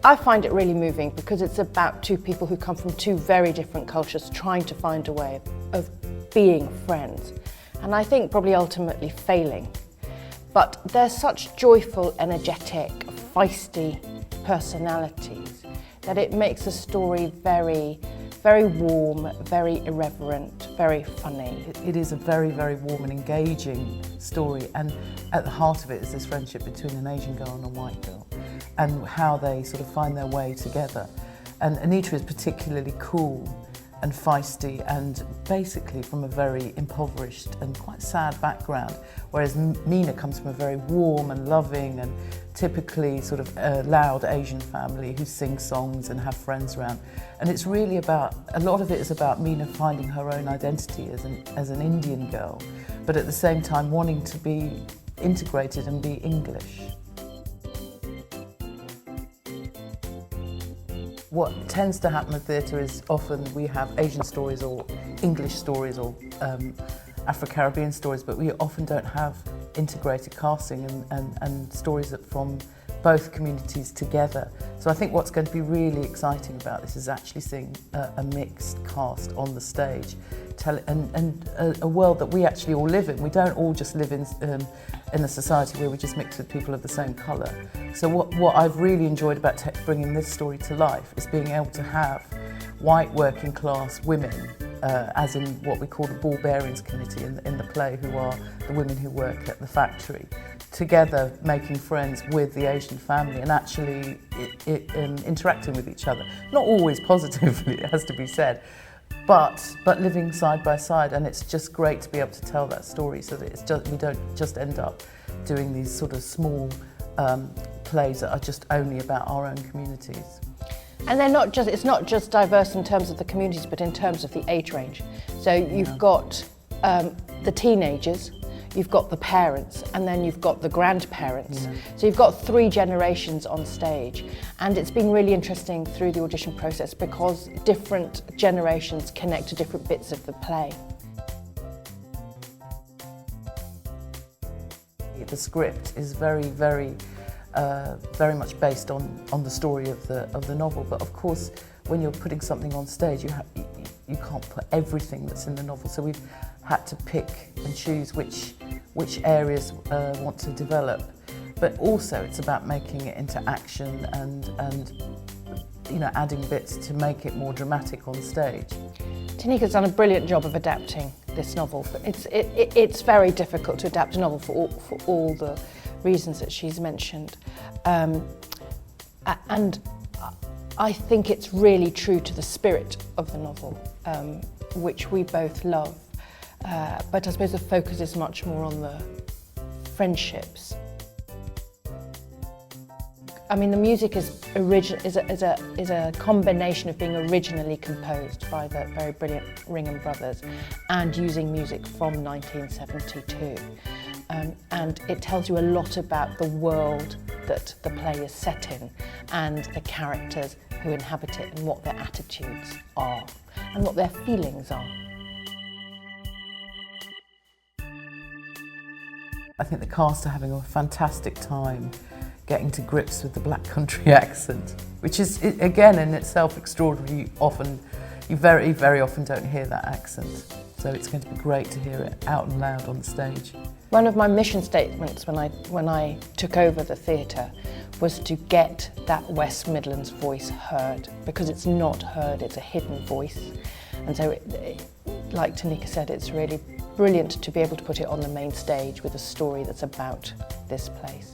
I find it really moving because it's about two people who come from two very different cultures trying to find a way of being friends. And I think probably ultimately failing. But they're such joyful, energetic, feisty personalities that it makes the story very, very warm, very irreverent, very funny. It is a very, very warm and engaging story, and at the heart of it is this friendship between an Asian girl and a white girl, and how they sort of find their way together. And Anita is particularly cool and feisty and basically from a very impoverished and quite sad background, whereas Meera comes from a very warm and loving and typically sort of loud Asian family who sing songs and have friends around. And it's really about, a lot of it is about Meera finding her own identity as an Indian girl, but at the same time wanting to be integrated and be English. What tends to happen with theatre is often we have Asian stories or English stories or Afro-Caribbean stories, but we often don't have integrated casting and stories from both communities together. So I think what's going to be really exciting about this is actually seeing a mixed cast on the stage, and a world that we actually all live in. We don't all just live in a society where we just mix with people of the same colour. So what I've really enjoyed about bringing this story to life is being able to have white working class women, as in what we call the Ball Bearings Committee in the play, who are the women who work at the factory, together making friends with the Asian family and actually interacting with each other. Not always positively, it has to be said, but living side by side, and it's just great to be able to tell that story so that we don't just end up doing these sort of small plays that are just only about our own communities. And it's not just diverse in terms of the communities, but in terms of the age range. So you've got the teenagers, you've got the parents, and then you've got the grandparents. Yeah. So you've got 3 generations on stage. And it's been really interesting through the audition process because different generations connect to different bits of the play. The script is very, very much based on the story of the novel, but of course when you're putting something on stage you can't put everything that's in the novel, so we've had to pick and choose which areas want to develop, but also it's about making it into action and you know, adding bits to make it more dramatic on stage. Tanika's done a brilliant job of adapting this novel. It's very difficult to adapt a novel for all the reasons that she's mentioned. And I think it's really true to the spirit of the novel, which we both love. But I suppose the focus is much more on the friendships. I mean, the music is a combination of being originally composed by the very brilliant Ringham brothers and using music from 1972. And it tells you a lot about the world that the play is set in and the characters who inhabit it and what their attitudes are and what their feelings are. I think the cast are having a fantastic time getting to grips with the Black Country accent, which is, again, in itself extraordinary. You very, very often don't hear that accent. So it's going to be great to hear it out and loud on the stage. One of my mission statements when I took over the theatre was to get that West Midlands voice heard, because it's not heard, it's a hidden voice. And so, like Tanika said, it's really brilliant to be able to put it on the main stage with a story that's about this place.